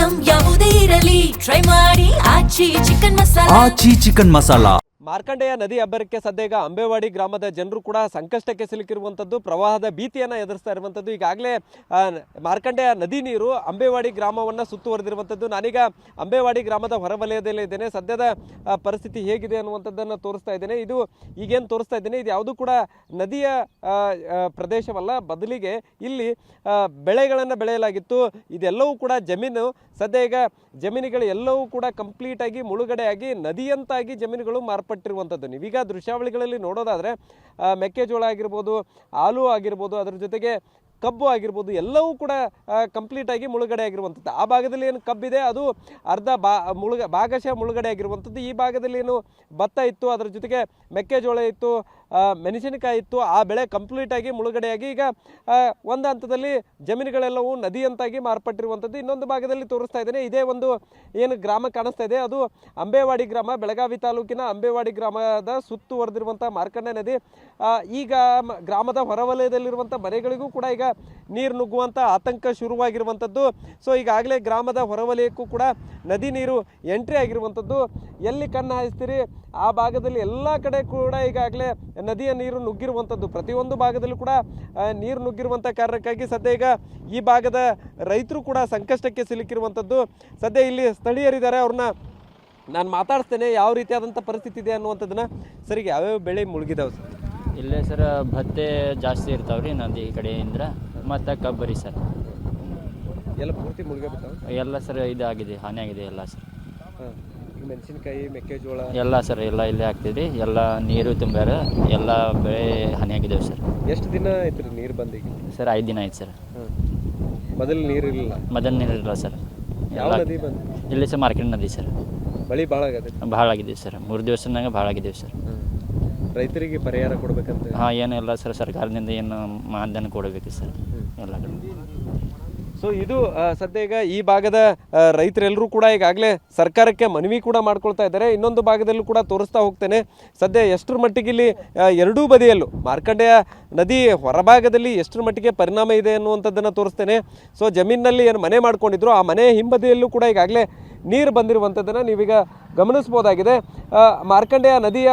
Item ಯಾವುದೇ ಇರಲಿ try ಮಾಡಿ ಆಚಿ ಚಿಕನ್ ಮಸಾಲಾ. ಮಾರ್ಕಂಡೆಯ ನದಿ ಅಬ್ಬರಕ್ಕೆ ಸದ್ಯ ಈಗ ಅಂಬೇವಾಡಿ ಗ್ರಾಮದ ಜನರು ಕೂಡ ಸಂಕಷ್ಟಕ್ಕೆ ಸಿಲುಕಿರುವಂಥದ್ದು, ಪ್ರವಾಹದ ಭೀತಿಯನ್ನು ಎದುರಿಸ್ತಾ ಇರುವಂಥದ್ದು. ಈಗಾಗಲೇ ಮಾರ್ಕಂಡೆಯ ನದಿ ನೀರು ಅಂಬೇವಾಡಿ ಗ್ರಾಮವನ್ನು ಸುತ್ತುವರೆದಿರುವಂಥದ್ದು. ನಾನೀಗ ಅಂಬೇವಾಡಿ ಗ್ರಾಮದ ಹೊರವಲಯದಲ್ಲೇ ಇದ್ದೇನೆ. ಸದ್ಯದ ಪರಿಸ್ಥಿತಿ ಹೇಗಿದೆ ಅನ್ನುವಂಥದ್ದನ್ನು ತೋರಿಸ್ತಾ ಇದ್ದೇನೆ. ಇದು ಈಗೇನು ತೋರಿಸ್ತಾ ಇದ್ದೇನೆ ಇದು ಯಾವುದೂ ಕೂಡ ನದಿಯ ಪ್ರದೇಶವಲ್ಲ, ಬದಲಿಗೆ ಇಲ್ಲಿ ಬೆಳೆಗಳನ್ನು ಬೆಳೆಯಲಾಗಿತ್ತು. ಇದೆಲ್ಲವೂ ಕೂಡ ಜಮೀನು. ಸದ್ಯ ಈಗ ಜಮೀನುಗಳು ಎಲ್ಲವೂ ಕೂಡ ಕಂಪ್ಲೀಟಾಗಿ ಮುಳುಗಡೆಯಾಗಿ ನದಿಯಂತಾಗಿ ಜಮೀನುಗಳು ಮಾರ್ಪಟ್ಟಿರುವಂಥದ್ದು. ನೀವೀಗ ದೃಶ್ಯಾವಳಿಗಳಲ್ಲಿ ನೋಡೋದಾದರೆ ಮೆಕ್ಕೆಜೋಳ ಆಗಿರ್ಬೋದು, ಆಲೂ ಆಗಿರ್ಬೋದು, ಅದರ ಜೊತೆಗೆ ಕಬ್ಬು ಆಗಿರ್ಬೋದು, ಎಲ್ಲವೂ ಕೂಡ ಕಂಪ್ಲೀಟಾಗಿ ಮುಳುಗಡೆ ಆಗಿರುವಂಥದ್ದು. ಆ ಭಾಗದಲ್ಲಿ ಏನು ಕಬ್ಬಿದೆ ಅದು ಅರ್ಧ ಭಾಗಶಃ ಮುಳುಗಡೆ ಆಗಿರುವಂಥದ್ದು. ಈ ಭಾಗದಲ್ಲಿ ಏನು ಭತ್ತ ಇತ್ತು, ಅದರ ಜೊತೆಗೆ ಮೆಕ್ಕೆಜೋಳ ಇತ್ತು, ಮೆಣಸಿನಕಾಯಿ ಇತ್ತು, ಆ ಬೆಳೆ ಕಂಪ್ಲೀಟಾಗಿ ಮುಳುಗಡೆಯಾಗಿ ಈಗ ಒಂದು ಹಂತದಲ್ಲಿ ಜಮೀನುಗಳೆಲ್ಲವೂ ನದಿಯಂತಾಗಿ ಮಾರ್ಪಟ್ಟಿರುವಂಥದ್ದು. ಇನ್ನೊಂದು ಭಾಗದಲ್ಲಿ ತೋರಿಸ್ತಾ ಇದ್ದೇನೆ. ಇದೇ ಒಂದು ಏನು ಗ್ರಾಮ ಕಾಣಿಸ್ತಾ ಇದೆ ಅದು ಅಂಬೇವಾಡಿ ಗ್ರಾಮ, ಬೆಳಗಾವಿ ತಾಲೂಕಿನ ಅಂಬೇವಾಡಿ ಗ್ರಾಮದ ಸುತ್ತುವರೆದಿರುವಂಥ ಮಾರ್ಕಂಡೆ ನದಿ. ಈಗ ಗ್ರಾಮದ ಹೊರವಲಯದಲ್ಲಿರುವಂಥ ಮನೆಗಳಿಗೂ ಕೂಡ ಈಗ ನೀರು ನುಗ್ಗುವಂಥ ಆತಂಕ ಶುರುವಾಗಿರುವಂಥದ್ದು. ಸೊ ಈಗಾಗಲೇ ಗ್ರಾಮದ ಹೊರವಲಯಕ್ಕೂ ಕೂಡ ನದಿ ನೀರು ಎಂಟ್ರಿ ಆಗಿರುವಂಥದ್ದು. ಎಲ್ಲಿ ಕಣ್ಣು ಹಾಯಿಸ್ತೀರಿ ಆ ಭಾಗದಲ್ಲಿ ಎಲ್ಲ ಕಡೆ ಕೂಡ ಈಗಾಗಲೇ ನದಿಯ ನೀರು ನುಗ್ಗಿರುವಂಥದ್ದು. ಪ್ರತಿಯೊಂದು ಭಾಗದಲ್ಲೂ ಕೂಡ ನೀರು ನುಗ್ಗಿರುವಂಥ ಕಾರಣಕ್ಕಾಗಿ ಸದ್ಯ ಈಗ ಈ ಭಾಗದ ರೈತರು ಕೂಡ ಸಂಕಷ್ಟಕ್ಕೆ ಸಿಲುಕಿರುವಂಥದ್ದು. ಸದ್ಯ ಇಲ್ಲಿ ಸ್ಥಳೀಯರಿದ್ದಾರೆ, ಅವ್ರನ್ನ ನಾನು ಮಾತಾಡ್ತೇನೆ ಯಾವ ರೀತಿಯಾದಂಥ ಪರಿಸ್ಥಿತಿ ಇದೆ ಅನ್ನುವಂಥದ್ದನ್ನ. ಸರಿಗೆ ಯಾವ್ಯಾವ ಬೆಳೆ ಮುಳುಗಿದಾವೆ ಸರ್? ಇಲ್ಲೇ ಸರ್ ಭತ್ತೆ ಜಾಸ್ತಿ ಇರ್ತಾವ್ರಿ ನದಿ ಕಡೆಯಿಂದ, ಮತ್ತು ಕಬ್ಬರಿ ಸರ್ ಎಲ್ಲ ಪೂರ್ತಿ ಮುಳುಗಿಬಿಟ್ಟಾವೆ ಎಲ್ಲ ಸರ್. ಇದಾಗಿದೆ, ಹಾನಿ ಆಗಿದೆ ಎಲ್ಲ ಸರ್. ಮೆಣಸಿನಕಾಯಿ, ಮೆಕ್ಕೆಜೋಳ ಎಲ್ಲ ಸರ್ ಎಲ್ಲ ಇಲ್ಲೇ ಆಗ್ತಿದ್ರಿ. ಎಲ್ಲ ನೀರು ತುಂಬ್ಯಾರ, ಎಲ್ಲ ಬೆಳೆ ಹಾನಿಯಾಗಿದ್ದೇವೆ ಸರ್. ಎಷ್ಟು ದಿನ ಆಯ್ತು ರೀ ನೀರು ಬಂದಿಗೆ? ಸರ್ 5 ದಿನ ಆಯ್ತು ಸರ್. ಮೊದಲು ನೀರು ಇರಲಿಲ್ಲ? ಮೊದಲು ನೀರು ಇರಲ್ಲ ಸರ್. ಯಾವ ನದಿ ಬಂದು? ಇಲ್ಲಿ ಸರ್ ಮಾರ್ಕೆಟ್ ನದಿ ಸರ್. ಬಳಿ ಭಾಳ ಆಗದೆ? ಭಾಳ ಆಗಿದ್ದೀವಿ ಸರ್. 3 ದಿವಸನಾಗ ಭಾಳ ಆಗಿದ್ದೀವಿ ಸರ್. ರೈತರಿಗೆ ಪರಿಹಾರ ಕೊಡ್ಬೇಕಂತ? ಹಾಂ, ಏನಿಲ್ಲ ಸರ್, ಸರ್ಕಾರದಿಂದ ಏನು ಮಾನಧನ ಕೊಡಬೇಕು ಸರ್ ಎಲ್ಲ ಕಡೆ. ಸೊ ಇದು ಸದ್ಯ ಈಗ ಈ ಭಾಗದ ರೈತರೆಲ್ಲರೂ ಕೂಡ ಈಗಾಗಲೇ ಸರ್ಕಾರಕ್ಕೆ ಮನವಿ ಕೂಡ ಮಾಡ್ಕೊಳ್ತಾ ಇದ್ದಾರೆ. ಇನ್ನೊಂದು ಭಾಗದಲ್ಲೂ ಕೂಡ ತೋರಿಸ್ತಾ ಹೋಗ್ತೇನೆ. ಸದ್ಯ ಎಷ್ಟರ ಮಟ್ಟಿಗೆ ಇಲ್ಲಿ ಎರಡೂ ಬದಿಯಲ್ಲೂ ಮಾರ್ಕಂಡೆಯ ನದಿ ಹೊರಭಾಗದಲ್ಲಿ ಎಷ್ಟರ ಮಟ್ಟಿಗೆ ಪರಿಣಾಮ ಇದೆ ಅನ್ನುವಂಥದ್ದನ್ನು ತೋರಿಸ್ತೇನೆ. ಸೊ ಜಮೀನಿನಲ್ಲಿ ಏನು ಮನೆ ಮಾಡ್ಕೊಂಡಿದ್ರು ಆ ಮನೆ ಹಿಂಬದಿಯಲ್ಲೂ ಕೂಡ ಈಗಾಗಲೇ ನೀರು ಬಂದಿರುವಂಥದ್ದನ್ನು ನೀವೀಗ ಗಮನಿಸ್ಬೋದಾಗಿದೆ. ಮಾರ್ಕಂಡೆಯ ನದಿಯ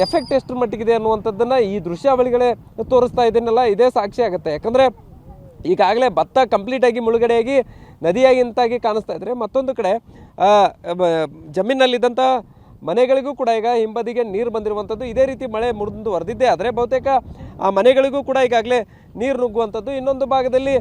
ಎಫೆಕ್ಟ್ ಎಷ್ಟರ ಮಟ್ಟಿಗಿದೆ ಅನ್ನುವಂಥದ್ದನ್ನು ಈ ದೃಶ್ಯಾವಳಿಗಳೇ ತೋರಿಸ್ತಾ ಇದ್ದೇನಲ್ಲ, ಇದೇ ಸಾಕ್ಷಿ ಆಗುತ್ತೆ. ಯಾಕಂದರೆ ಈಗಾಗಲೇ ಭತ್ತ ಕಂಪ್ಲೀಟಾಗಿ ಮುಳುಗಡೆಯಾಗಿ ನದಿಯಾಗಿಂತಾಗಿ ಕಾಣಿಸ್ತಾ ಇದ್ದರೆ, ಮತ್ತೊಂದು ಕಡೆ ಜಮೀನಲ್ಲಿದ್ದಂಥ ಮನೆಗಳಿಗೂ ಕೂಡ ಈಗ ಹಿಂಬದಿಗೆ ನೀರು ಬಂದಿರುವಂಥದ್ದು. ಇದೇ ರೀತಿ ಮಳೆ ಮುಂದುವರೆದಿದ್ದೇ ಆದರೆ ಬಹುತೇಕ ಆ ಮನೆಗಳಿಗೂ ಕೂಡ ಈಗಾಗಲೇ ನೀರು ನುಗ್ಗುವಂಥದ್ದು. ಇನ್ನೊಂದು ಭಾಗದಲ್ಲಿ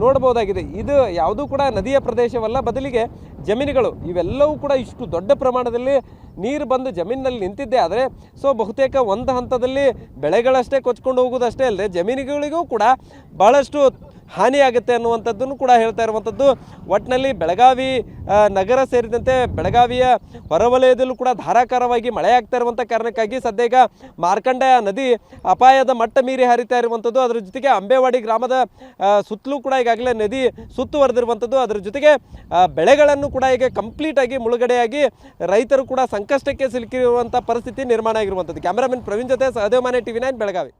ನೋಡ್ಬೋದಾಗಿದೆ, ಇದು ಯಾವುದೂ ಕೂಡ ನದಿಯ ಪ್ರದೇಶವಲ್ಲ, ಬದಲಿಗೆ ಜಮೀನುಗಳು. ಇವೆಲ್ಲವೂ ಕೂಡ ಇಷ್ಟು ದೊಡ್ಡ ಪ್ರಮಾಣದಲ್ಲಿ ನೀರು ಬಂದು ಜಮೀನಿನಲ್ಲಿ ನಿಂತಿದ್ದೆ ಆದರೆ ಸೊ ಬಹುತೇಕ ಒಂದು ಹಂತದಲ್ಲಿ ಬೆಳೆಗಳಷ್ಟೇ ಕೊಚ್ಕೊಂಡು ಹೋಗೋದಷ್ಟೇ ಅಲ್ಲದೆ ಜಮೀನುಗಳಿಗೂ ಕೂಡ ಭಾಳಷ್ಟು ಹಾನಿಯಾಗುತ್ತೆ ಅನ್ನುವಂಥದ್ದನ್ನು ಕೂಡ ಹೇಳ್ತಾ ಇರುವಂಥದ್ದು. ಒಟ್ಟಿನಲ್ಲಿ ಬೆಳಗಾವಿ ನಗರ ಸೇರಿದಂತೆ ಬೆಳಗಾವಿಯ ಹೊರವಲಯದಲ್ಲೂ ಕೂಡ ಧಾರಾಕಾರವಾಗಿ ಮಳೆ ಆಗ್ತಾ ಇರುವಂಥ ಕಾರಣಕ್ಕಾಗಿ ಸದ್ಯ ಈಗ ಮಾರ್ಕಂಡೆಯ ನದಿ ಅಪಾಯದ ಮಟ್ಟ ಮೀರಿ ಹರಿತಾ ಇರುವಂಥದ್ದು. ಅದರ ಜೊತೆಗೆ ಅಂಬೇವಾಡಿ ಗ್ರಾಮದ ಸುತ್ತಲೂ ಕೂಡ ಈಗಾಗಲೇ ನದಿ ಸುತ್ತುವರೆದಿರುವಂಥದ್ದು. ಅದರ ಜೊತೆಗೆ ಬೆಳೆಗಳನ್ನು ಕೂಡ ಈಗ ಕಂಪ್ಲೀಟಾಗಿ ಮುಳುಗಡೆಯಾಗಿ ರೈತರು ಕೂಡ ಸಂಕಷ್ಟಕ್ಕೆ ಸಿಲುಕಿರುವಂಥ ಪರಿಸ್ಥಿತಿ ನಿರ್ಮಾಣ ಆಗಿರುವಂಥದ್ದು. ಕ್ಯಾಮರಾಮನ್ ಪ್ರವೀಣ್ ಜೊತೆ ಸಹದೇವ್ ಮಾನೆ, TV9 ಬೆಳಗಾವಿ.